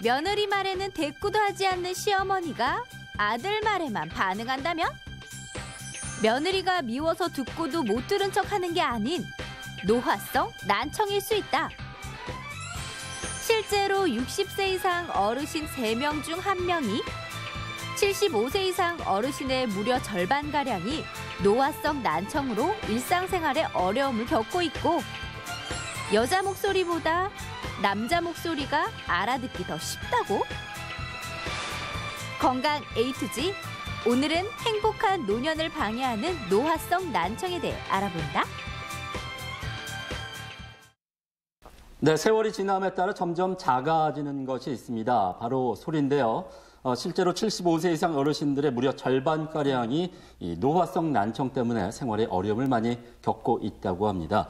며느리 말에는 대꾸도 하지 않는 시어머니가 아들 말에만 반응한다면? 며느리가 미워서 듣고도 못 들은 척하는 게 아닌 노화성 난청일 수 있다. 실제로 60세 이상 어르신 3명 중 1명이 75세 이상 어르신의 무려 절반가량이 노화성 난청으로 일상생활에 어려움을 겪고 있고 여자 목소리보다 남자 목소리가 알아듣기 더 쉽다고? 건강 A2G, 오늘은 행복한 노년을 방해하는 노화성 난청에 대해 알아본다. 네, 세월이 지남에 따라 점점 작아지는 것이 있습니다. 바로 소리인데요. 실제로 75세 이상 어르신들의 무려 절반가량이 이 노화성 난청 때문에 생활에 어려움을 많이 겪고 있다고 합니다.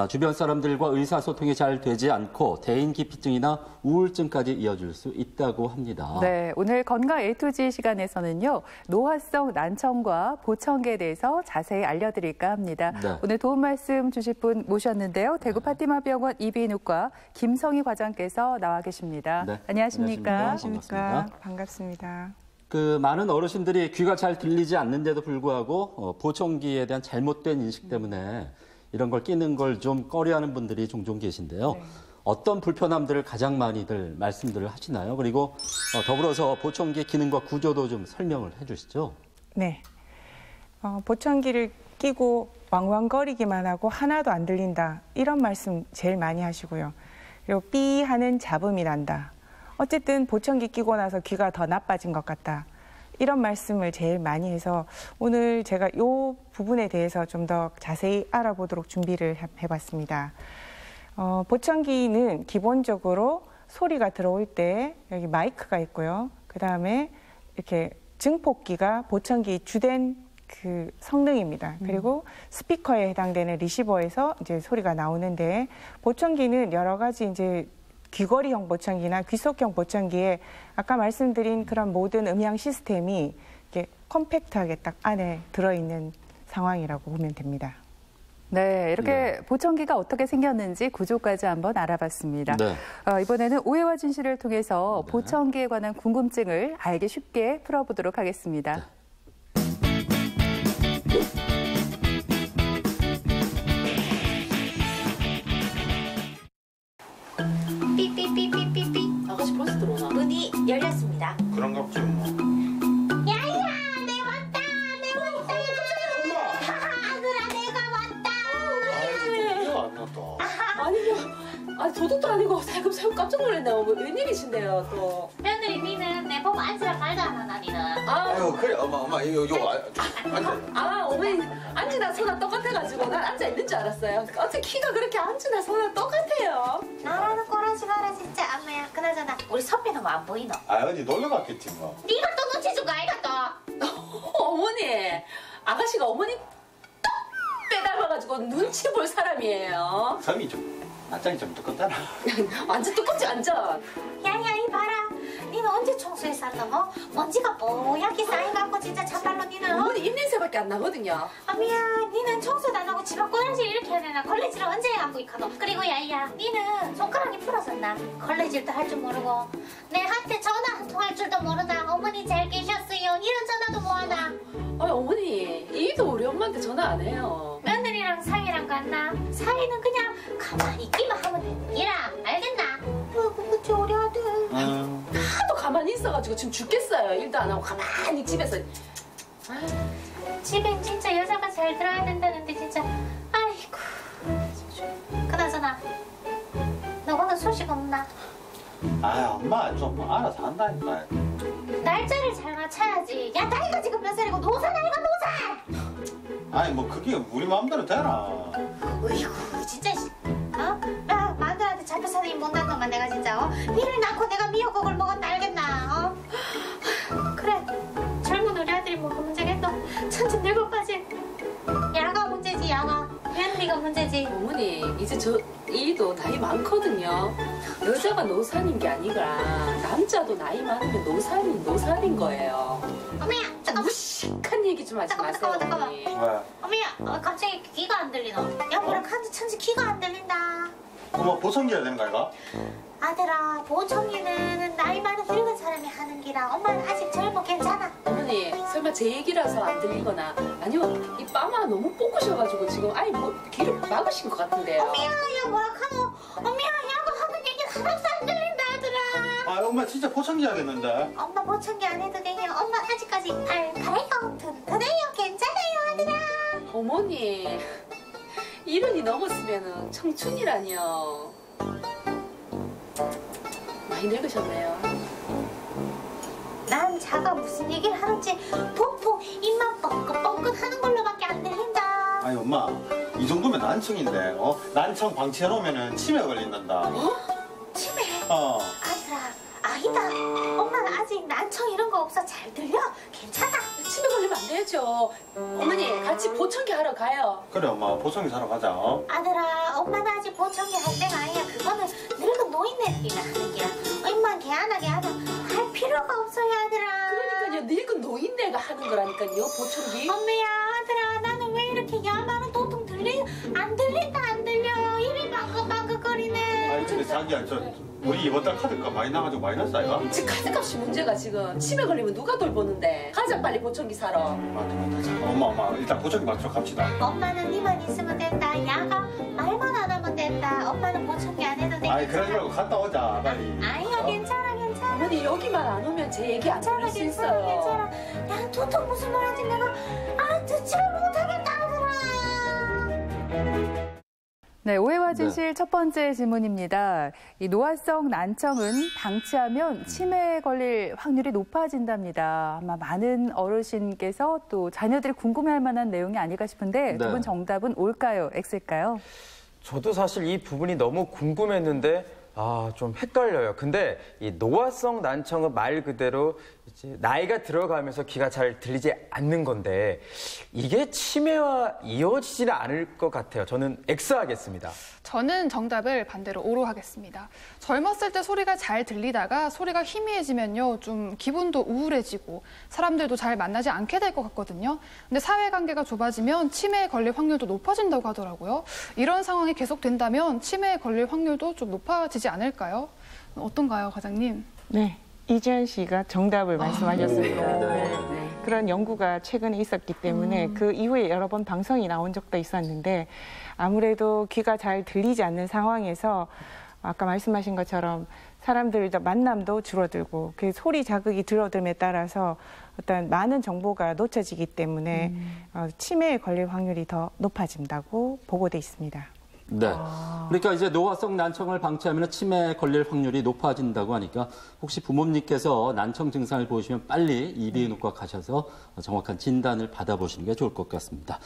주변 사람들과 의사소통이 잘 되지 않고 대인기피증이나 우울증까지 이어질 수 있다고 합니다. 네, 오늘 건강 A2G 시간에서는요. 노화성 난청과 보청기에 대해서 자세히 알려드릴까 합니다. 네. 오늘 도움 말씀 주실 분 모셨는데요. 대구 파티마병원 이비인후과 김성희 과장께서 나와 계십니다. 네. 안녕하십니까? 안녕하십니까? 반갑습니다. 많은 어르신들이 귀가 잘 들리지 않는데도 불구하고 보청기에 대한 잘못된 인식 때문에 이런 걸 끼는 걸 좀 꺼려하는 분들이 종종 계신데요. 네. 어떤 불편함들을 가장 많이들 말씀들을 하시나요? 그리고 더불어서 보청기의 기능과 구조도 좀 설명을 해주시죠. 네. 보청기를 끼고 왕왕거리기만 하고 하나도 안 들린다. 이런 말씀 제일 많이 하시고요. 그리고 삐 하는 잡음이 난다. 어쨌든 보청기 끼고 나서 귀가 더 나빠진 것 같다. 이런 말씀을 제일 많이 해서 오늘 제가 이 부분에 대해서 좀 더 자세히 알아보도록 준비를 해봤습니다. 보청기는 기본적으로 소리가 들어올 때 여기 마이크가 있고요. 그 다음에 이렇게 증폭기가 보청기 주된 그 성능입니다. 그리고 스피커에 해당되는 리시버에서 이제 소리가 나오는데 보청기는 여러 가지 이제 귀걸이형 보청기나 귀속형 보청기에 아까 말씀드린 그런 모든 음향 시스템이 이렇게 컴팩트하게 딱 안에 들어있는 상황이라고 보면 됩니다. 네, 이렇게 보청기가 어떻게 생겼는지 구조까지 한번 알아봤습니다. 네. 이번에는 오해와 진실을 통해서 보청기에 관한 궁금증을 알기 쉽게 풀어보도록 하겠습니다. 삐삐삐삐삐삐. 아가씨 벌써 들어오나? 문이 열렸습니다. 그런가 보지 뭐. 야야, 내 왔다, 내 왔다. 엄마. 아들아, 내가 왔다. 아이고, 안 났다. 아니 도둑도 아니고 살금살금 깜짝 놀랐네. 웬일이신데요 또? 며느리, 니는 내 보고 앉으라 말도 안 하나, 니는. 아유 그래 엄마 이거 앉아. 어머니 앉으나 서나 똑같아가지고 난 앉아 있는 줄 알았어요. 어째 키가 그렇게 앉으나 서나 똑같아요. 나라는 꼬라지 마라, 진짜. 엄마야, 그나저나 우리 선배는 뭐 안 보이노? 어디 놀러 갔겠지 뭐. 네가 또 눈치 준 거 아이가 또? 어머니, 아가씨가 어머니 똑 빼닮아가지고 눈치 볼 사람이에요. 섬이 좀 낯장이 좀 두껍잖아. 완전 두껍지 완전. 야야, 이 봐라. 니는 언제 청소했었노? 먼지가 뽀얗게 쌓여갖고 진짜 참말로 니는. 어머니 입냄새밖에 안 나거든요. 아미야, 니는 청소도 안 하고 집 앞 꼬라지 이렇게 해야 되나? 걸레질을 언제 해갖고 이카노? 그리고 야야, 니는 손가락이 부러졌나? 걸레질도 할 줄 모르고 내한테 전화 한 통 할 줄도 모르다. 어머니 잘 계셨어요. 이런 전화도 뭐하나? 아니 어머니, 이도 우리 엄마한테 전화 안 해요. 며느리랑 사이랑 같나? 사이는 그냥 가만히 있기만 하면 되는 기라. 알겠나? 그치 우리 아들. 하도 가만히 있어가지고 지금 죽겠어요. 일도 안 하고 가만히 집에서. 집엔 진짜 여자가 잘 들어야 된다는데 진짜. 아이고. 그나저나 너 오늘 소식 없나? 아 엄마 좀 알아서 한다니까. 날짜를 잘 맞춰야지. 야, 나이가 지금 몇 살이고 노사 나이가 노사. 아니 뭐 그게 우리 마음대로 되나. 어이구 진짜. 나 마누라한테 잡혀 사는 이 못난 놈만 내가 진짜. 니를 낳고 내가 미역국을 먹었나 알겠나? 그래, 젊은 우리 아들이 뭐가 문제겠노? 천천 늙어빠진 야가 문제지. 야가 며느리가 문제지. 어머니, 이제 저 이도 나이 많거든요. 여자가 노산인 게 아니라 남자도 나이 많으면 노산인 거예요. 어머야, 잠깐만. 무식한 얘기 좀 하지 마세요. 잠깐만. 어머니. 왜? 어머야, 갑자기 귀가 안 들리노? 야, 뭐라 카드 천지 귀가 안 들린다. 엄마 보청기 해야 되는 거 아이가? 아들아, 보청기는 나이 아니라 엄마는 아직 젊어 괜찮아. 어머니 설마 제 얘기라서 안 들리거나 아니면 이 빠마 너무 뽀꾸셔가지고 지금 아니 뭐 귀를 막으신 것 같은데요. 엄미야 야 뭐라 카노. 엄미야 야가 하는 얘기는 하나도 안 들린다 아들아. 아 엄마 진짜 포천기 하겠는데. 엄마 보청기 안 해도 돼요. 엄마 아직까지 발가래요. 튼튼해요. 괜찮아요 아들아. 어머니 70이 넘었으면 청춘이라니요. 많이 늙으셨네요. 난 자가 무슨 얘기를 하는지 퐁퐁 입만 뻥긋뻥긋 하는 걸로밖에 안 들린다. 아니 엄마 이 정도면 난청인데 난청 방치해놓으면 치매 걸린단다. 치매. 어. 아니다. 엄마는 아직 난청 이런 거 없어. 잘 들려? 괜찮아. 치매 걸리면 안 되죠. 어머니 같이 보청기 하러 가요. 그래 엄마 보청기 사러 가자. 아들아, 엄마는 아직 보청기 할 때가 아니야. 그거는 늙은 노인네들이나 하는 기라. 엄마 개안하게 하면 할 필요가 없어요, 아들아. 그러니까요. 늙은 노인네가 하는 거라니까요. 보청기. 엄마야, 아들아, 나는 왜 이렇게 야만은 도통 안 들린다, 안 들려. 입이 방긋방긋거리네. 아니 근데 자기야 우리 이번 달 카드값 많이 나가지고 마이너스 아이가? 지금 카드값이 문제가 지금 치매 걸리면 누가 돌보는데. 가자 빨리 보청기 사러. 맞다. 잠깐 엄마 일단 보청기 맞추러 갑시다. 엄마는 니만 있으면 된다. 야가 말만 안 하면 된다. 엄마는 보청기 안 해도 돼. 아이 그러지 말고 갔다 오자 빨리. 아니야, 괜찮아. 어머니 여기만 안 오면 제 얘기 안 들을 수 있어요. 괜찮아. 야, 도통 무슨 말인지 내가 듣지를 못하겠다, 아들아. 네, 오해와 진실 첫 번째 질문입니다. 이 노화성 난청은 방치하면 치매에 걸릴 확률이 높아진답니다. 아마 많은 어르신께서 또 자녀들이 궁금해할 만한 내용이 아닐까 싶은데 두 분 정답은 O일까요, X일까요? 저도 사실 이 부분이 너무 궁금했는데 좀 헷갈려요. 근데 이 노화성 난청은 말 그대로 이제 나이가 들어가면서 귀가 잘 들리지 않는 건데 이게 치매와 이어지지는 않을 것 같아요. 저는 X 하겠습니다. 저는 정답을 반대로 O로 하겠습니다. 젊었을 때 소리가 잘 들리다가 소리가 희미해지면요, 좀 기분도 우울해지고 사람들도 잘 만나지 않게 될 것 같거든요. 근데 사회관계가 좁아지면 치매에 걸릴 확률도 높아진다고 하더라고요. 이런 상황이 계속된다면 치매에 걸릴 확률도 좀 높아지지 않을까요? 어떤가요, 과장님? 네. 이지연 씨가 정답을 말씀하셨습니다. 네. 그런 연구가 최근에 있었기 때문에 그 이후에 여러 번 방송이 나온 적도 있었는데 아무래도 귀가 잘 들리지 않는 상황에서 아까 말씀하신 것처럼 사람들의 만남도 줄어들고 그 소리 자극이 줄어듦에 따라서 어떤 많은 정보가 놓쳐지기 때문에 치매에 걸릴 확률이 더 높아진다고 보고돼 있습니다. 네. 그러니까 이제 노화성 난청을 방치하면 치매에 걸릴 확률이 높아진다고 하니까 혹시 부모님께서 난청 증상을 보시면 빨리 이비인후과 가셔서 정확한 진단을 받아보시는 게 좋을 것 같습니다.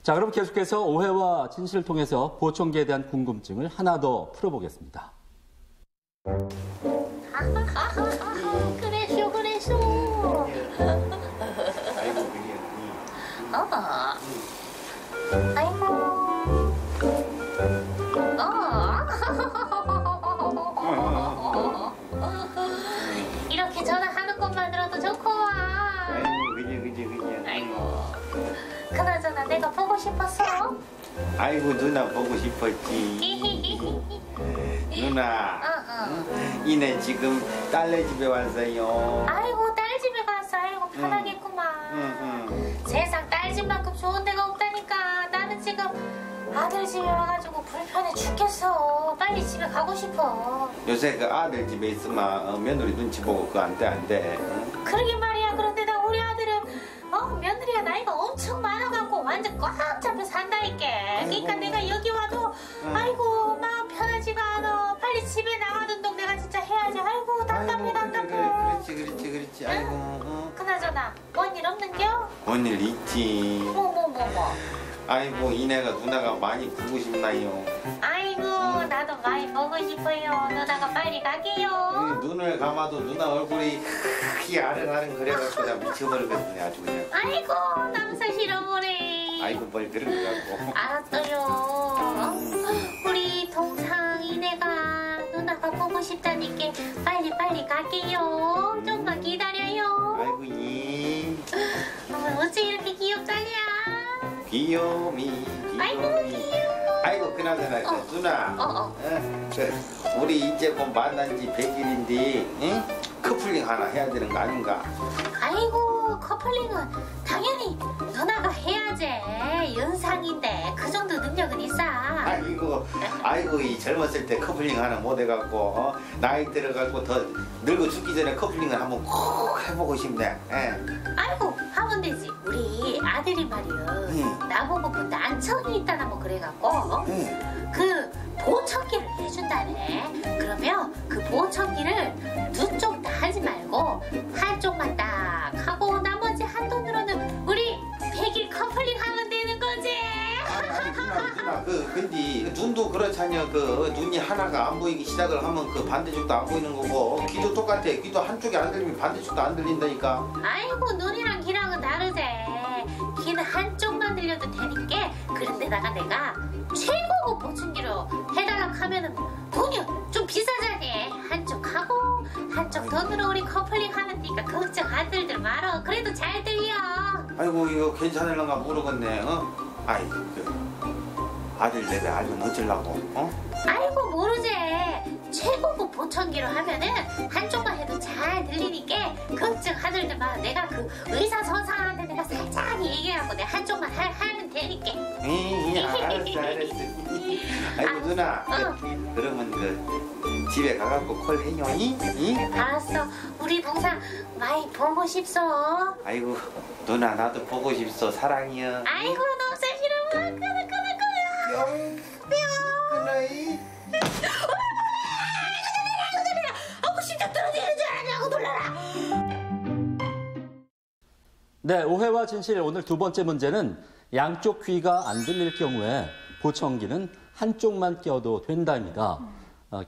자, 그럼 계속해서 오해와 진실을 통해서 보청기에 대한 궁금증을 하나 더 풀어보겠습니다. 그래쇼. 아이고. 이렇게 전화하는 것만으로도 좋구만. 아이고. 그나저나 내가 보고 싶었어. 아이고 누나 보고 싶었지. 누나. 이내 지금 딸네 집에 왔어요. 아이고 딸 집에 갔어. 아이고 편하겠구만. 세상 딸 집만큼 좋은 데가 없다니까. 나는 지금 아들 집에 와가지고 불편해 죽겠어. 빨리 집에 가고 싶어. 요새 그 아들 집에 있으면 며느리 눈치 보고 그거 안 돼. 그러게 말이야. 그런데 나 우리 아들은 며느리가 나이가 엄청 많아갖고 완전 꽉 잡혀 산다니까. 그러니까 내가 여기 와도 아이고 마음 편하지가 않아. 빨리 집에 나가는 동 내가 진짜 해야지. 아이고 답답해. 그렇지. 아이고. 그나저나 뭔 일 없는겨? 뭔 일 있지. 뭐. 아이고 이내가 누나가 많이 보고 싶나요? 아이고 나도 많이 보고 싶어요. 누나가 빨리 가게요. 눈을 감아도 누나 얼굴이 크게 아른아른 그래갖고 나 미쳐버리거든요. 아주 그냥. 아이고 남사 싫어버려. 아이고 뭘 그런 거라고. 알았어요. 우리 동상 이내가 누나가 보고 싶다니까 빨리 갈게요. 좀만 기다려요. 아이고 예. 어째 이렇게 귀엽다냐? 귀요미. 아이고 귀여워. 아이고 그나저나 누나. 우리 이제 곧 만난 지 100일인데 응? 커플링 커플링 하나 해야 되는 거 아닌가? 아이고 커플링은 당연히 누나가 해야지. 연상인데 그 정도 능력은 있어. 아이고 이 젊었을 때 커플링 하나 못 해갖고 나이 들어갖고 더 늙어 죽기 전에 커플링을 한번 꼭 해보고 싶네. 예. 아이고 하면 되지. 우리 아들이 말이야. 나보고 뭐 난청이 있다나 뭐 그래갖고 그 보청기를 해준다네. 그러면 그 보청기를 두 쪽 다 하지 말고 한쪽만 딱 하고 나머지 한 돈으로는 우리 100일 커플링 하면 되는 거지. 누나 근데 눈도 그렇잖여. 눈이 하나가 안 보이기 시작을 하면 그 반대쪽도 안 보이는 거고 귀도 똑같아. 귀도 한쪽이 안 들리면 반대쪽도 안 들린다니까. 아이고 눈이랑 귀랑은 다르지. 귀는 한쪽만 들려도 되니까. 그런데다가 내가 최고급 보청기로 해달라고 하면은 돈이 좀 비싸잖니. 한쪽 하고 한쪽 돈으로 우리 커플링 하면 되니까 걱정 안 들들 말어. 그래도 잘 들려. 아이고 이거 괜찮을런가 모르겠네. 아이 아들 내가 알면 어쩌려고. 아이고 모르지. 최고급 보청기로 하면은 한쪽만 해도 잘 들리니까 걱정 하들들 마. 내가 그 의사 선생한테 내가 살짝 얘기하고 내가 한쪽만 하면 되니까. 알았어. 아이고 누나. 그러면 집에 가갖고 콜 해녀니? 알았어. 우리 동상 많이 보고 싶소. 아이고 누나 나도 보고 싶소. 사랑이여. 아이고 너무 싫어. 뿅. 끊어이. 아이고 심장 떨어지는 줄 알았냐고 놀라라. 네, 오해와 진실 오늘 두 번째 문제는 양쪽 귀가 안 들릴 경우에 보청기는 한쪽만 껴도 된다입니다.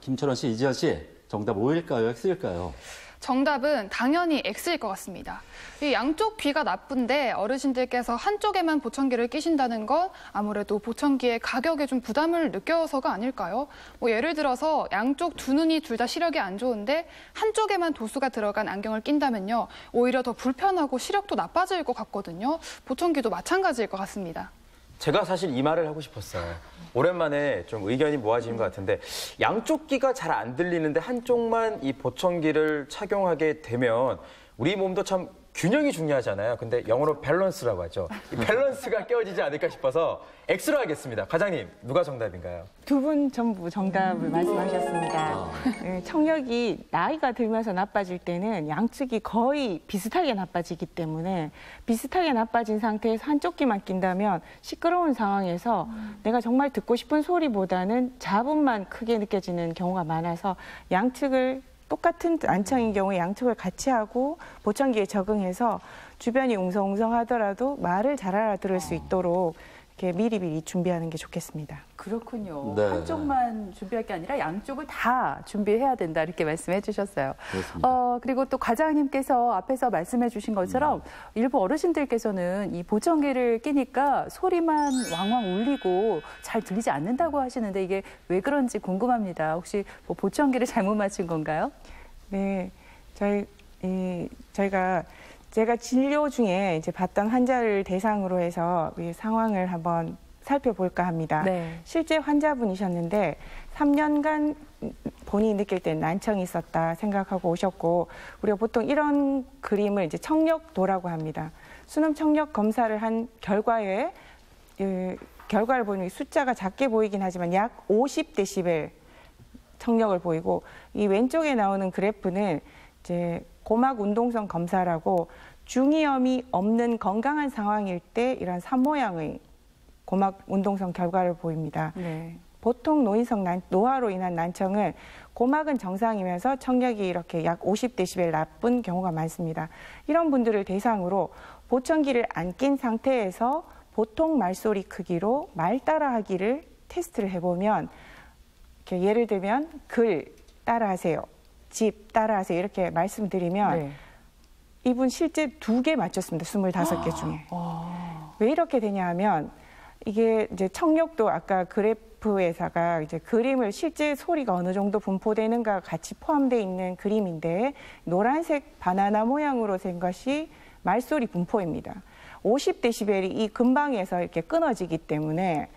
김철원 씨, 이지연 씨, 정답 O일까요? X일까요? 정답은 당연히 X일 것 같습니다. 이 양쪽 귀가 나쁜데 어르신들께서 한쪽에만 보청기를 끼신다는 건 아무래도 보청기의 가격에 좀 부담을 느껴서가 아닐까요? 뭐 예를 들어서 양쪽 두 눈이 둘 다 시력이 안 좋은데 한쪽에만 도수가 들어간 안경을 낀다면요. 오히려 더 불편하고 시력도 나빠질 것 같거든요. 보청기도 마찬가지일 것 같습니다. 제가 사실 이 말을 하고 싶었어요. 오랜만에 좀 의견이 모아지는 것 같은데 양쪽 귀가 잘 안 들리는데 한쪽만 이 보청기를 착용하게 되면 우리 몸도 참 균형이 중요하잖아요. 근데 영어로 밸런스라고 하죠. 이 밸런스가 깨어지지 않을까 싶어서 X로 하겠습니다. 과장님, 누가 정답인가요? 두 분 전부 정답을 말씀하셨습니다. 청력이 나이가 들면서 나빠질 때는 양측이 거의 비슷하게 나빠지기 때문에 비슷하게 나빠진 상태에서 한쪽 귀만 낀다면 시끄러운 상황에서 내가 정말 듣고 싶은 소리보다는 잡음만 크게 느껴지는 경우가 많아서 양측을 똑같은 난청인 경우에 양측을 같이 하고 보청기에 적응해서 주변이 웅성웅성하더라도 말을 잘 알아들을 수 있도록 이렇게 미리 준비하는 게 좋겠습니다. 그렇군요. 네. 한쪽만 준비할 게 아니라 양쪽을 다 준비해야 된다 이렇게 말씀해 주셨어요. 그렇습니다. 그리고 또 과장님께서 앞에서 말씀해 주신 것처럼 일부 어르신들께서는 이 보청기를 끼니까 소리만 왕왕 울리고 잘 들리지 않는다고 하시는데 이게 왜 그런지 궁금합니다. 혹시 뭐 보청기를 잘못 맞춘 건가요? 네, 제가 진료 중에 이제 봤던 환자를 대상으로 해서 이 상황을 한번 살펴볼까 합니다. 네. 실제 환자분이셨는데 3년간 본인이 느낄 때 난청이 있었다 생각하고 오셨고 우리가 보통 이런 그림을 이제 청력도라고 합니다. 수능 청력 검사를 한 결과에 결과를 보면 숫자가 작게 보이긴 하지만 약 50데시벨 청력을 보이고 이 왼쪽에 나오는 그래프는 이제 고막 운동성 검사라고 중이염이 없는 건강한 상황일 때 이런 산모양의 고막 운동성 결과를 보입니다. 네. 보통 노화로 인한 난청은 고막은 정상이면서 청력이 이렇게 약 50데시벨 나쁜 경우가 많습니다. 이런 분들을 대상으로 보청기를 안 낀 상태에서 보통 말소리 크기로 말 따라하기를 테스트를 해보면 이렇게 예를 들면 글 따라하세요. 집 따라하세요. 이렇게 말씀드리면 네. 이분 실제 2개 맞췄습니다. 25개 중에. 왜 이렇게 되냐 하면 이게 이제 청력도 아까 그래프에다가 이제 그림을 실제 소리가 어느 정도 분포되는가 같이 포함되어 있는 그림인데 노란색 바나나 모양으로 된 것이 말소리 분포입니다. 50데시벨이 이 근방에서 이렇게 끊어지기 때문에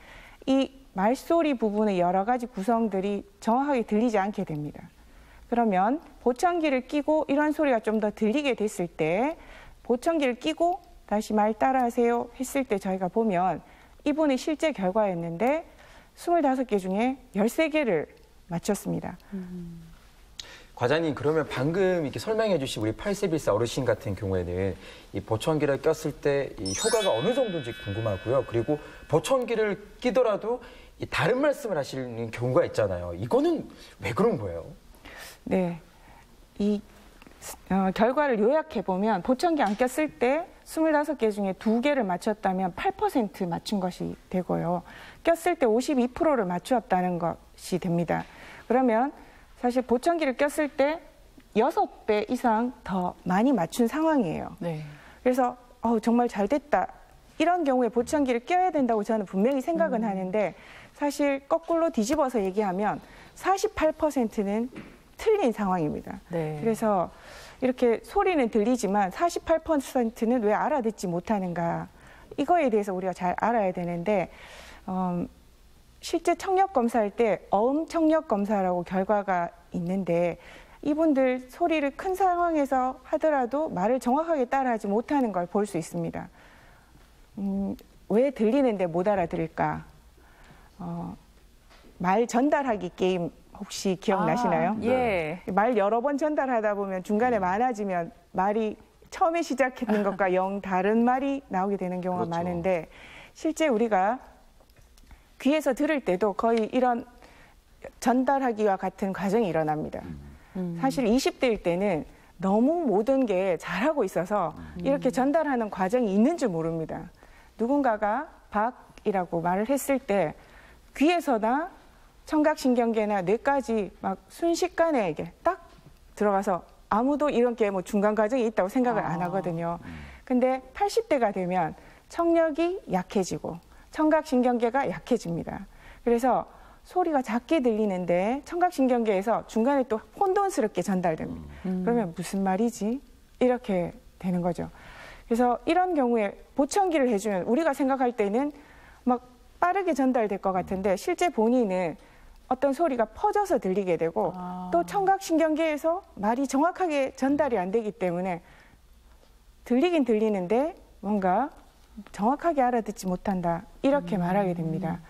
이 말소리 부분의 여러 가지 구성들이 정확하게 들리지 않게 됩니다. 그러면 보청기를 끼고 이런 소리가 좀 더 들리게 됐을 때 보청기를 끼고 다시 말 따라하세요 했을 때 저희가 보면 이분의 실제 결과였는데 25개 중에 13개를 맞췄습니다. 과장님, 그러면 방금 이렇게 설명해 주신 우리 81세 어르신 같은 경우에는 이 보청기를 꼈을 때 이 효과가 어느 정도인지 궁금하고요. 그리고 보청기를 끼더라도 이 다른 말씀을 하시는 경우가 있잖아요. 이거는 왜 그런 거예요? 네, 이 결과를 요약해 보면 보청기 안 꼈을 때 25개 중에 2개를 맞췄다면 8% 맞춘 것이 되고요. 꼈을 때 52%를 맞추었다는 것이 됩니다. 그러면 사실 보청기를 꼈을 때 6배 이상 더 많이 맞춘 상황이에요. 네. 그래서 정말 잘 됐다. 이런 경우에 보청기를 껴야 된다고 저는 분명히 생각은 하는데 사실 거꾸로 뒤집어서 얘기하면 48%는 틀린 상황입니다. 네. 그래서 이렇게 소리는 들리지만 48%는 왜 알아듣지 못하는가. 이거에 대해서 우리가 잘 알아야 되는데 실제 청력 검사할 때 어음 청력 검사라고 결과가 있는데 이분들 소리를 큰 상황에서 하더라도 말을 정확하게 따라하지 못하는 걸 볼 수 있습니다. 왜 들리는데 못 알아들을까? 말 전달하기 게임 혹시 기억나시나요? 예. 말 여러 번 전달하다 보면 중간에 많아지면 말이 처음에 시작했는 것과 영 다른 말이 나오게 되는 경우가 그렇죠. 많은데 실제 우리가 귀에서 들을 때도 거의 이런 전달하기와 같은 과정이 일어납니다. 사실 20대일 때는 너무 모든 게 잘하고 있어서 이렇게 전달하는 과정이 있는 줄 모릅니다. 누군가가 박이라고 말을 했을 때 귀에서나 청각신경계나 뇌까지 막 순식간에 이게 딱 들어가서 아무도 이런 게 뭐 중간 과정이 있다고 생각을 안 하거든요. 근데 80대가 되면 청력이 약해지고 청각신경계가 약해집니다. 그래서 소리가 작게 들리는데 청각신경계에서 중간에 또 혼돈스럽게 전달됩니다. 그러면 무슨 말이지? 이렇게 되는 거죠. 그래서 이런 경우에 보청기를 해주면 우리가 생각할 때는 막 빠르게 전달될 것 같은데 실제 본인은 어떤 소리가 퍼져서 들리게 되고 또 청각신경계에서 말이 정확하게 전달이 안 되기 때문에 들리긴 들리는데 뭔가 정확하게 알아듣지 못한다. 이렇게 말하게 됩니다.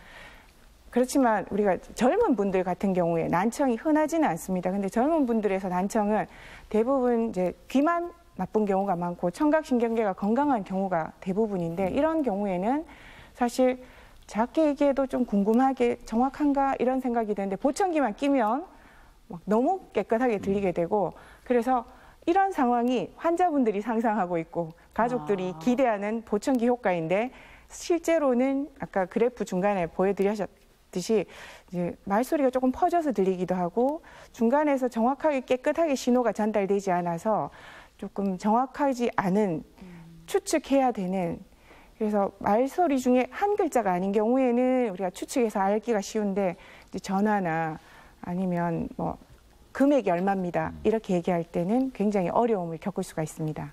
그렇지만 우리가 젊은 분들 같은 경우에 난청이 흔하지는 않습니다. 근데 젊은 분들에서 난청은 대부분 이제 귀만 나쁜 경우가 많고 청각신경계가 건강한 경우가 대부분인데 이런 경우에는 사실 작게 얘기해도 좀 궁금하게 정확한가 이런 생각이 드는데 보청기만 끼면 막 너무 깨끗하게 들리게 되고 그래서 이런 상황이 환자분들이 상상하고 있고 가족들이 기대하는 보청기 효과인데 실제로는 아까 그래프 중간에 보여드렸듯이 이제 말소리가 조금 퍼져서 들리기도 하고 중간에서 정확하게 깨끗하게 신호가 전달되지 않아서 조금 정확하지 않은 추측해야 되는 그래서 말소리 중에 한 글자가 아닌 경우에는 우리가 추측해서 알기가 쉬운데 이제 전화나 아니면 뭐 금액이 얼마입니다 이렇게 얘기할 때는 굉장히 어려움을 겪을 수가 있습니다.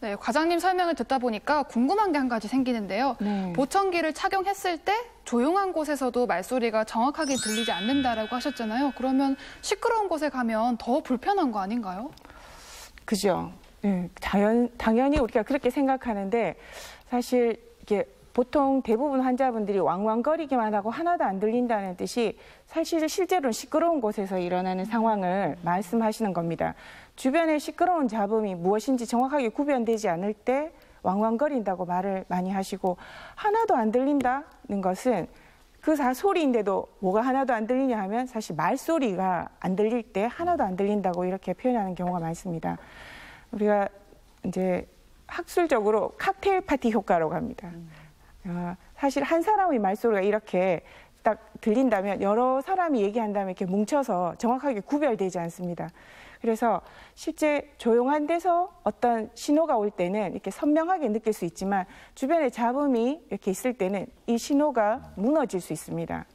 네, 과장님 설명을 듣다 보니까 궁금한 게 한 가지 생기는데요. 네. 보청기를 착용했을 때 조용한 곳에서도 말소리가 정확하게 들리지 않는다라고 하셨잖아요. 그러면 시끄러운 곳에 가면 더 불편한 거 아닌가요? 그죠. 네, 당연히 우리가 그렇게 생각하는데 사실 이게 보통 대부분 환자분들이 왕왕거리기만 하고 하나도 안 들린다는 뜻이 사실 실제로는 시끄러운 곳에서 일어나는 상황을 말씀하시는 겁니다. 주변의 시끄러운 잡음이 무엇인지 정확하게 구별되지 않을 때 왕왕거린다고 말을 많이 하시고 하나도 안 들린다는 것은 그 다 소리인데도 뭐가 하나도 안 들리냐 하면 사실 말소리가 안 들릴 때 하나도 안 들린다고 이렇게 표현하는 경우가 많습니다. 우리가 이제 학술적으로 칵테일 파티 효과라고 합니다. 사실 한 사람의 말소리가 이렇게 딱 들린다면 여러 사람이 얘기한다면 이렇게 뭉쳐서 정확하게 구별되지 않습니다. 그래서 실제 조용한 데서 어떤 신호가 올 때는 이렇게 선명하게 느낄 수 있지만 주변에 잡음이 이렇게 있을 때는 이 신호가 무너질 수 있습니다.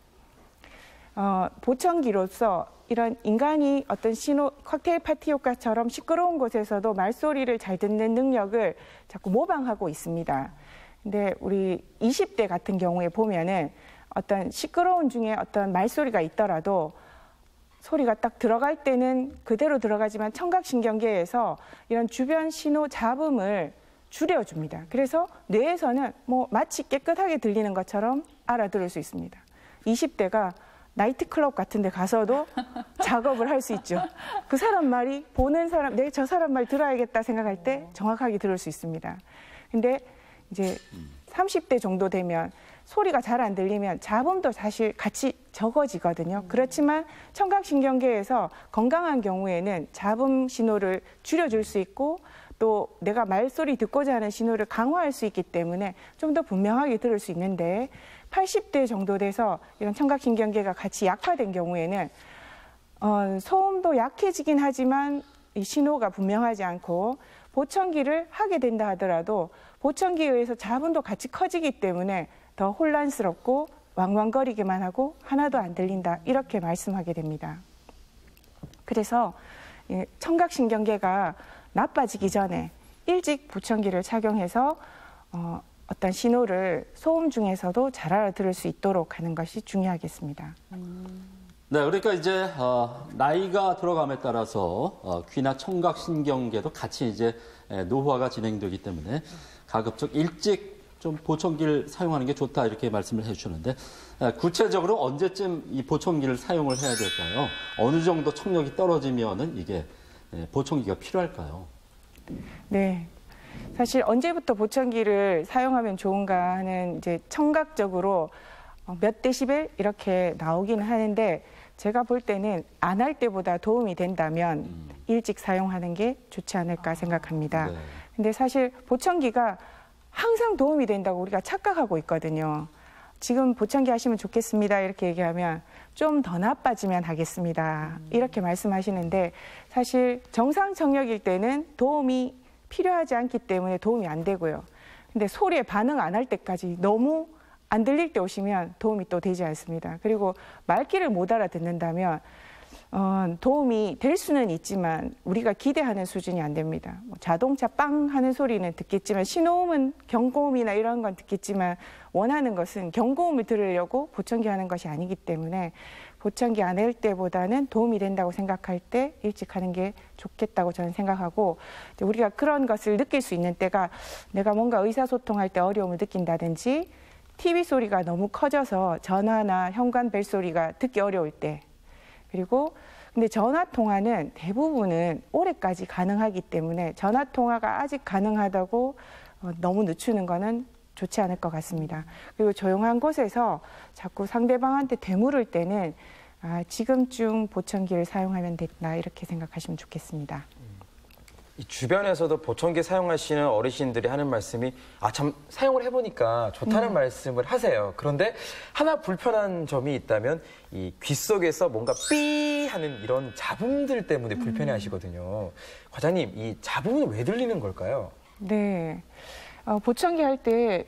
보청기로서 이런 인간이 어떤 신호, 칵테일 파티 효과처럼 시끄러운 곳에서도 말소리를 잘 듣는 능력을 자꾸 모방하고 있습니다. 근데 우리 20대 같은 경우에 보면은 어떤 시끄러운 중에 어떤 말소리가 있더라도 소리가 딱 들어갈 때는 그대로 들어가지만 청각신경계에서 이런 주변 신호 잡음을 줄여줍니다. 그래서 뇌에서는 뭐 마치 깨끗하게 들리는 것처럼 알아들을 수 있습니다. 20대가 나이트클럽 같은 데 가서도 작업을 할 수 있죠. 그 사람 말이 보는 사람, 내 저 사람 말 들어야겠다 생각할 때 정확하게 들을 수 있습니다. 근데 이제 30대 정도 되면 소리가 잘 안 들리면 잡음도 사실 같이 적어지거든요. 그렇지만 청각신경계에서 건강한 경우에는 잡음 신호를 줄여줄 수 있고 또 내가 말소리 듣고자 하는 신호를 강화할 수 있기 때문에 좀 더 분명하게 들을 수 있는데 80대 정도 돼서 이런 청각신경계가 같이 약화된 경우에는 소음도 약해지긴 하지만 이 신호가 분명하지 않고 보청기를 하게 된다 하더라도 보청기에 의해서 잡음도 같이 커지기 때문에 더 혼란스럽고 왕왕거리기만 하고 하나도 안 들린다 이렇게 말씀하게 됩니다. 그래서 청각신경계가 나빠지기 전에 일찍 보청기를 착용해서 어떤 신호를 소음 중에서도 잘 알아들을 수 있도록 하는 것이 중요하겠습니다. 네, 그러니까 이제 나이가 들어감에 따라서 귀나 청각신경계도 같이 이제 노후화가 진행되기 때문에 가급적 일찍 좀 보청기를 사용하는 게 좋다 이렇게 말씀을 해주셨는데 구체적으로 언제쯤 이 보청기를 사용을 해야 될까요? 어느 정도 청력이 떨어지면은 이게 보청기가 필요할까요? 네. 사실 언제부터 보청기를 사용하면 좋은가 하는 이제 청각적으로 몇 데시벨 이렇게 나오기는 하는데 제가 볼 때는 안 할 때보다 도움이 된다면 일찍 사용하는 게 좋지 않을까 생각합니다. 네. 근데 사실 보청기가 항상 도움이 된다고 우리가 착각하고 있거든요. 지금 보청기 하시면 좋겠습니다 이렇게 얘기하면 좀 더 나빠지면 하겠습니다 이렇게 말씀하시는데 사실 정상 청력일 때는 도움이 필요하지 않기 때문에 도움이 안 되고요. 근데 소리에 반응 안 할 때까지 너무 안 들릴 때 오시면 도움이 또 되지 않습니다. 그리고 말귀를 못 알아듣는다면 도움이 될 수는 있지만 우리가 기대하는 수준이 안 됩니다. 뭐 자동차 빵 하는 소리는 듣겠지만 신호음은 경고음이나 이런 건 듣겠지만 원하는 것은 경고음을 들으려고 보청기 하는 것이 아니기 때문에 보청기 안 할 때보다는 도움이 된다고 생각할 때 일찍 하는 게 좋겠다고 저는 생각하고 우리가 그런 것을 느낄 수 있는 때가 내가 뭔가 의사소통할 때 어려움을 느낀다든지 TV 소리가 너무 커져서 전화나 현관 벨 소리가 듣기 어려울 때 그리고 근데 전화 통화는 대부분은 올해까지 가능하기 때문에 전화 통화가 아직 가능하다고 너무 늦추는 거는 좋지 않을 것 같습니다. 그리고 조용한 곳에서 자꾸 상대방한테 되물을 때는 지금쯤 보청기를 사용하면 됐나 이렇게 생각하시면 좋겠습니다. 이 주변에서도 보청기 사용하시는 어르신들이 하는 말씀이 참 사용을 해보니까 좋다는 말씀을 하세요. 그런데 하나 불편한 점이 있다면 이 귀 속에서 뭔가 삐 하는 이런 잡음들 때문에 불편해하시거든요. 과장님, 이 잡음은 왜 들리는 걸까요? 네, 보청기 할 때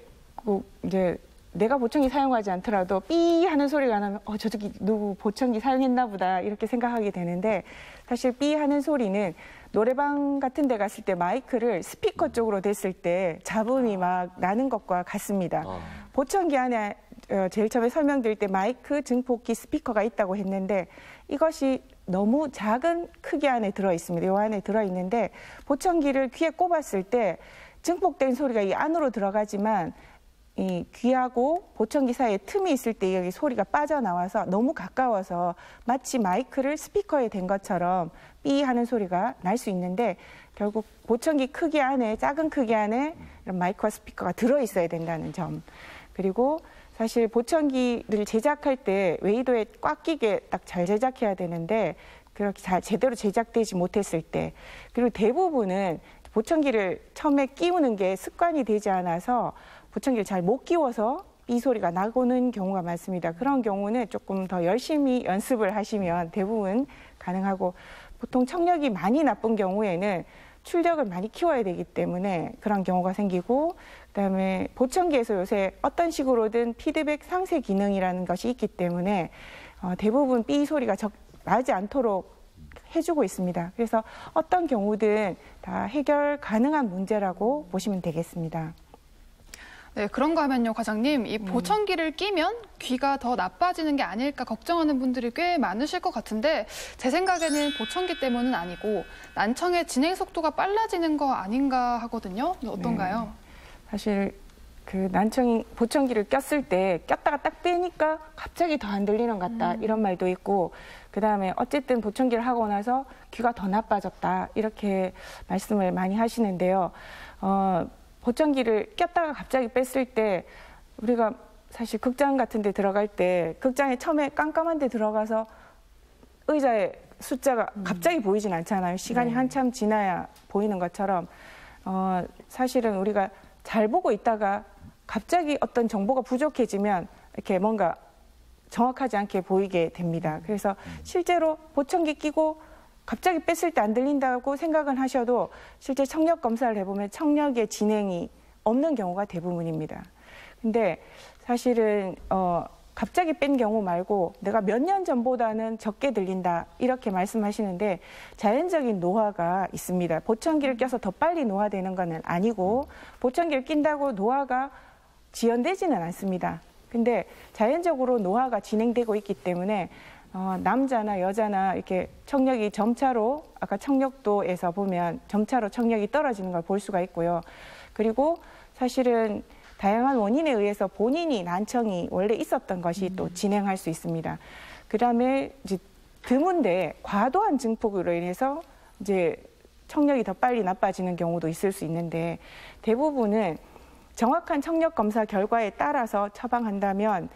이제 내가 보청기 사용하지 않더라도 삐 하는 소리가 나면 저기 누구 보청기 사용했나 보다 이렇게 생각하게 되는데 사실 삐 하는 소리는 노래방 같은 데 갔을 때 마이크를 스피커 쪽으로 댔을 때 잡음이 막 나는 것과 같습니다. 보청기 안에 제일 처음에 설명드릴 때 마이크, 증폭기, 스피커가 있다고 했는데 이것이 너무 작은 크기 안에 들어있습니다. 이 안에 들어있는데 보청기를 귀에 꼽았을 때 증폭된 소리가 이 안으로 들어가지만 이 귀하고 보청기 사이에 틈이 있을 때 여기 소리가 빠져나와서 너무 가까워서 마치 마이크를 스피커에 댄 것처럼 삐 하는 소리가 날 수 있는데 결국 보청기 크기 안에 작은 크기 안에 이런 마이크와 스피커가 들어있어야 된다는 점. 그리고 사실 보청기를 제작할 때 웨이도에 꽉 끼게 딱 잘 제작해야 되는데 그렇게 잘 제대로 제작되지 못했을 때 그리고 대부분은 보청기를 처음에 끼우는 게 습관이 되지 않아서 보청기를 잘 못 끼워서 이 소리가 나고는 경우가 많습니다. 그런 경우는 조금 더 열심히 연습을 하시면 대부분 가능하고 보통 청력이 많이 나쁜 경우에는 출력을 많이 키워야 되기 때문에 그런 경우가 생기고 그다음에 보청기에서 요새 어떤 식으로든 피드백 상쇄 기능이라는 것이 있기 때문에 대부분 삐 소리가 나지 않도록 해주고 있습니다. 그래서 어떤 경우든 다 해결 가능한 문제라고 보시면 되겠습니다. 네, 그런가 하면요, 과장님. 이 보청기를 끼면 귀가 더 나빠지는 게 아닐까 걱정하는 분들이 꽤 많으실 것 같은데 제 생각에는 보청기 때문은 아니고 난청의 진행 속도가 빨라지는 거 아닌가 하거든요. 어떤가요? 네. 사실 그 보청기를 꼈을 때 꼈다가 딱 빼니까 갑자기 더 안 들리는 것 같다 이런 말도 있고 그다음에 어쨌든 보청기를 하고 나서 귀가 더 나빠졌다 이렇게 말씀을 많이 하시는데요. 보청기를 꼈다가 갑자기 뺐을 때 우리가 사실 극장 같은 데 들어갈 때 극장에 처음에 깜깜한 데 들어가서 의자에 숫자가 갑자기 보이진 않잖아요. 시간이 한참 지나야 보이는 것처럼 사실은 우리가 잘 보고 있다가 갑자기 어떤 정보가 부족해지면 이렇게 뭔가 정확하지 않게 보이게 됩니다. 그래서 실제로 보청기 끼고 갑자기 뺐을 때 안 들린다고 생각은 하셔도 실제 청력 검사를 해보면 청력의 진행이 없는 경우가 대부분입니다. 근데 사실은 갑자기 뺀 경우 말고 내가 몇 년 전보다는 적게 들린다 이렇게 말씀하시는데 자연적인 노화가 있습니다. 보청기를 껴서 더 빨리 노화되는 건 아니고 보청기를 낀다고 노화가 지연되지는 않습니다. 근데 자연적으로 노화가 진행되고 있기 때문에 남자나 여자나 이렇게 청력이 점차로 아까 청력도에서 보면 점차로 청력이 떨어지는 걸 볼 수가 있고요. 그리고 사실은 다양한 원인에 의해서 본인이 난청이 원래 있었던 것이 또 진행할 수 있습니다. 그다음에 이제 드문데 과도한 증폭으로 인해서 이제 청력이 더 빨리 나빠지는 경우도 있을 수 있는데 대부분은 정확한 청력 검사 결과에 따라서 처방한다면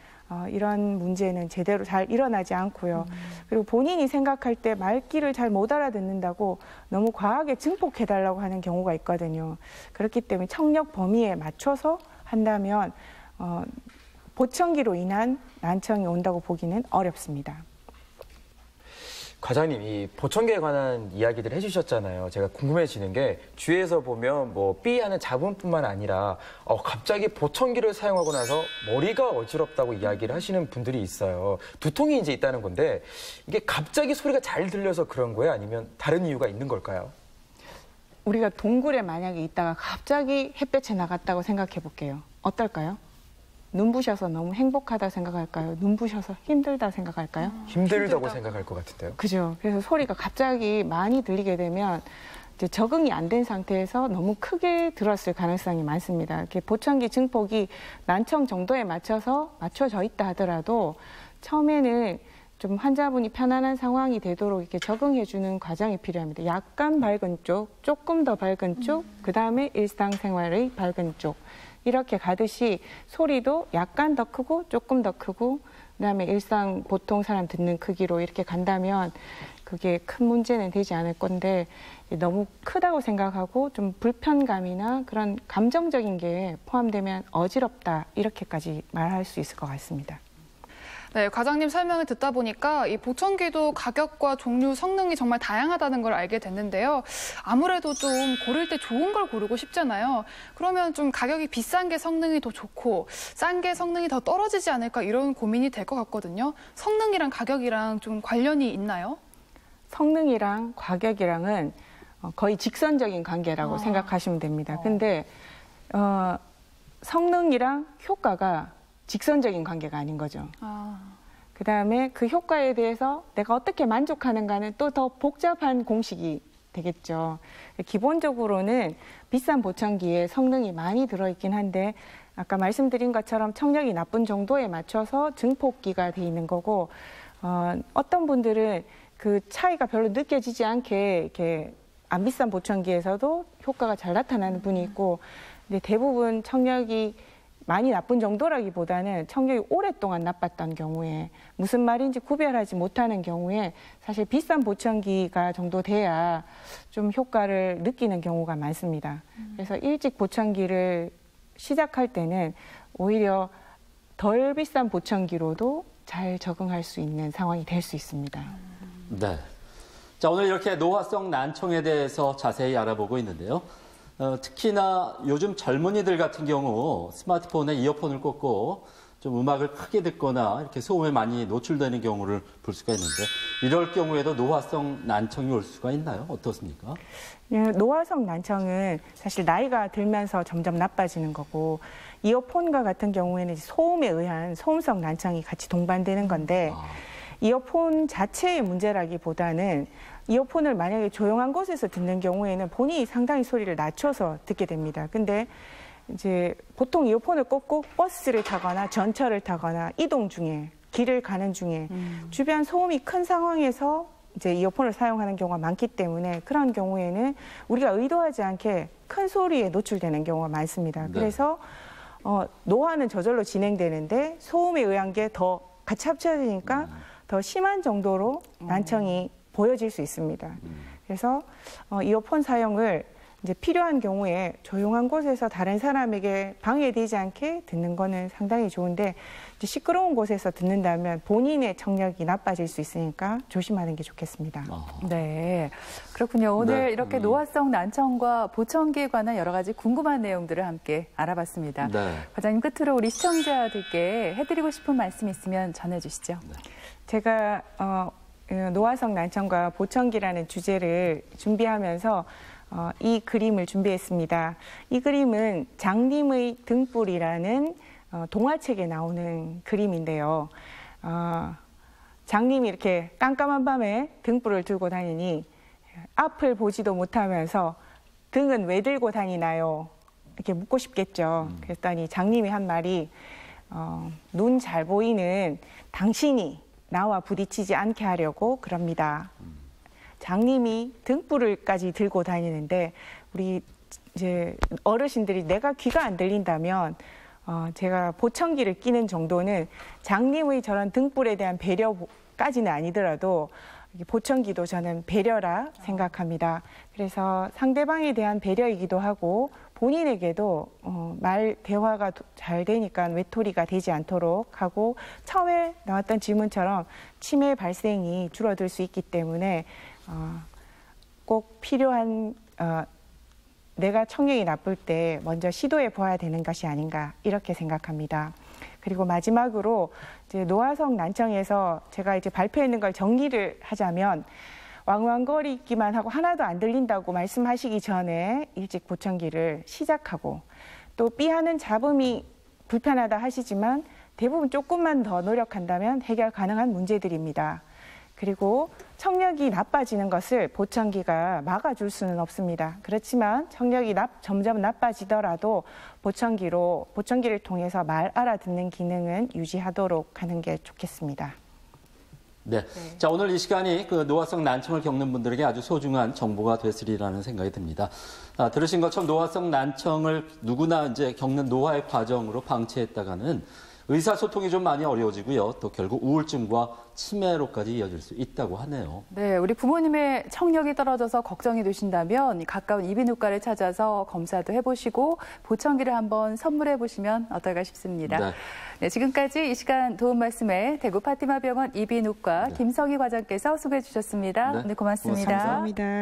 이런 문제는 제대로 잘 일어나지 않고요. 그리고 본인이 생각할 때 말귀를 잘 못 알아듣는다고 너무 과하게 증폭해달라고 하는 경우가 있거든요. 그렇기 때문에 청력 범위에 맞춰서 한다면 보청기로 인한 난청이 온다고 보기는 어렵습니다. 과장님, 이 보청기에 관한 이야기들 해주셨잖아요. 제가 궁금해지는 게 주위에서 보면 뭐 삐하는 자분뿐만 아니라 갑자기 보청기를 사용하고 나서 머리가 어지럽다고 이야기를 하시는 분들이 있어요. 두통이 이제 있다는 건데 이게 갑자기 소리가 잘 들려서 그런 거예요? 아니면 다른 이유가 있는 걸까요? 우리가 동굴에 만약에 있다가 갑자기 햇볕에 나갔다고 생각해 볼게요. 어떨까요? 눈부셔서 너무 행복하다 생각할까요? 눈부셔서 힘들다 생각할까요? 힘들다고 생각할 것 같은데요. 그죠. 그래서 소리가 갑자기 많이 들리게 되면 이제 적응이 안 된 상태에서 너무 크게 들었을 가능성이 많습니다. 이렇게 보청기 증폭이 난청 정도에 맞춰져 있다 하더라도 처음에는 좀 환자분이 편안한 상황이 되도록 이렇게 적응해주는 과정이 필요합니다. 약간 밝은 쪽, 조금 더 밝은 쪽, 그 다음에 일상생활의 밝은 쪽. 이렇게 가듯이 소리도 약간 더 크고 조금 더 크고 그다음에 일상 보통 사람 듣는 크기로 이렇게 간다면 그게 큰 문제는 되지 않을 건데 너무 크다고 생각하고 좀 불편감이나 그런 감정적인 게 포함되면 어지럽다 이렇게까지 말할 수 있을 것 같습니다. 네, 과장님 설명을 듣다 보니까 이 보청기도 가격과 종류, 성능이 정말 다양하다는 걸 알게 됐는데요. 아무래도 좀 고를 때 좋은 걸 고르고 싶잖아요. 그러면 좀 가격이 비싼 게 성능이 더 좋고 싼 게 성능이 더 떨어지지 않을까 이런 고민이 될 것 같거든요. 성능이랑 가격이랑 좀 관련이 있나요? 성능이랑 가격이랑은 거의 직선적인 관계라고 생각하시면 됩니다. 근데 성능이랑 효과가 직선적인 관계가 아닌 거죠. 그다음에 그 효과에 대해서 내가 어떻게 만족하는가는 또 더 복잡한 공식이 되겠죠. 기본적으로는 비싼 보청기에 성능이 많이 들어있긴 한데 아까 말씀드린 것처럼 청력이 나쁜 정도에 맞춰서 증폭기가 돼 있는 거고 어떤 분들은 그 차이가 별로 느껴지지 않게 이렇게 안 비싼 보청기에서도 효과가 잘 나타나는 분이 있고 근데 대부분 청력이 많이 나쁜 정도라기보다는 청력이 오랫동안 나빴던 경우에 무슨 말인지 구별하지 못하는 경우에 사실 비싼 보청기가 정도 돼야 좀 효과를 느끼는 경우가 많습니다. 그래서 일찍 보청기를 시작할 때는 오히려 덜 비싼 보청기로도 잘 적응할 수 있는 상황이 될 수 있습니다. 네. 자, 오늘 이렇게 노화성 난청에 대해서 자세히 알아보고 있는데요. 특히나 요즘 젊은이들 같은 경우 스마트폰에 이어폰을 꽂고 좀 음악을 크게 듣거나 이렇게 소음에 많이 노출되는 경우를 볼 수가 있는데 이럴 경우에도 노화성 난청이 올 수가 있나요? 어떻습니까? 노화성 난청은 사실 나이가 들면서 점점 나빠지는 거고 이어폰과 같은 경우에는 소음에 의한 소음성 난청이 같이 동반되는 건데 이어폰 자체의 문제라기보다는 이어폰을 만약에 조용한 곳에서 듣는 경우에는 본인이 상당히 소리를 낮춰서 듣게 됩니다. 근데 이제 보통 이어폰을 꽂고 버스를 타거나 전철을 타거나 이동 중에 길을 가는 중에 주변 소음이 큰 상황에서 이제 이어폰을 사용하는 경우가 많기 때문에 그런 경우에는 우리가 의도하지 않게 큰 소리에 노출되는 경우가 많습니다. 네. 그래서 노화는 저절로 진행되는데 소음에 의한 게 더 같이 합쳐지니까 더 심한 정도로 난청이 보여질 수 있습니다. 그래서 이어폰 사용을 이제 필요한 경우에 조용한 곳에서 다른 사람에게 방해되지 않게 듣는 거는 상당히 좋은데 이제 시끄러운 곳에서 듣는다면 본인의 청력이 나빠질 수 있으니까 조심하는 게 좋겠습니다. 네, 그렇군요. 오늘 네. 이렇게 노화성 난청과 보청기에 관한 여러 가지 궁금한 내용들을 함께 알아봤습니다. 네. 과장님 끝으로 우리 시청자들께 해드리고 싶은 말씀 있으면 전해주시죠. 네. 제가 노화성 난청과 보청기라는 주제를 준비하면서 이 그림을 준비했습니다. 이 그림은 장님의 등불이라는 동화책에 나오는 그림인데요. 장님이 이렇게 깜깜한 밤에 등불을 들고 다니니 앞을 보지도 못하면서 등은 왜 들고 다니나요? 이렇게 묻고 싶겠죠. 그랬더니 장님이 한 말이 눈 잘 보이는 당신이 나와 부딪히지 않게 하려고 그럽니다. 장님이 등불을까지 들고 다니는데 우리 이제 어르신들이 내가 귀가 안 들린다면 제가 보청기를 끼는 정도는 장님의 저런 등불에 대한 배려까지는 아니더라도 보청기도 저는 배려라 생각합니다. 그래서 상대방에 대한 배려이기도 하고 본인에게도 말 대화가 잘 되니까 외톨이가 되지 않도록 하고 처음에 나왔던 질문처럼 치매 발생이 줄어들 수 있기 때문에 꼭 필요한 내가 청력이 나쁠 때 먼저 시도해 보아야 되는 것이 아닌가 이렇게 생각합니다. 그리고 마지막으로 이제 노화성 난청에서 제가 이제 발표했는 걸 정리를 하자면 왕왕거리기만 하고 하나도 안 들린다고 말씀하시기 전에 일찍 보청기를 시작하고 또 삐하는 잡음이 불편하다 하시지만 대부분 조금만 더 노력한다면 해결 가능한 문제들입니다. 그리고 청력이 나빠지는 것을 보청기가 막아줄 수는 없습니다. 그렇지만 청력이 점점 나빠지더라도 보청기를 통해서 말 알아듣는 기능은 유지하도록 하는 게 좋겠습니다. 네. 자, 오늘 이 시간이 그 노화성 난청을 겪는 분들에게 아주 소중한 정보가 됐으리라는 생각이 듭니다. 들으신 것처럼 노화성 난청을 누구나 이제 겪는 노화의 과정으로 방치했다가는 의사소통이 좀 많이 어려워지고요. 또 결국 우울증과 치매로까지 이어질 수 있다고 하네요. 네, 우리 부모님의 청력이 떨어져서 걱정이 되신다면 가까운 이비인후과를 찾아서 검사도 해보시고 보청기를 한번 선물해 보시면 어떨까 싶습니다. 네. 네, 지금까지 이 시간 도움 말씀에 대구 파티마병원 이비인후과 김성희 과장께서 수고해 주셨습니다. 네. 오늘 고맙습니다. 감사합니다.